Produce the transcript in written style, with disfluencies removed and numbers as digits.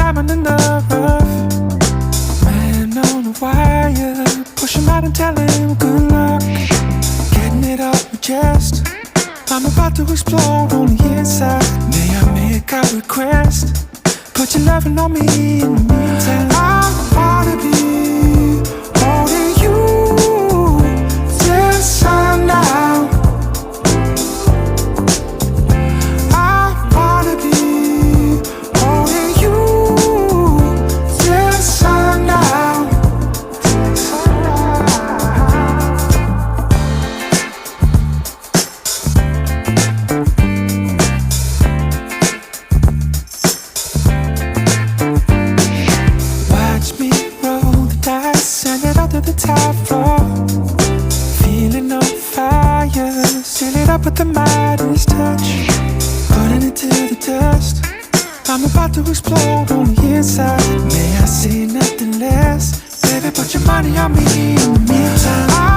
diamond in the rough. Man on the wire, push him out and tell him good luck. Getting it off my chest, I'm about to explode on the inside. May I make a request? Put your loving on me in the meantime. I wanna be holding you till sundown. I wanna be holding you till sundown. Watch me roll the dice, send it out to the top floor. Feeling on fire, seal it up with the Midas touch. Putting it to the dust, I'm about to explode on the inside. May I say nothing less? Baby, put your money on me in the meantime.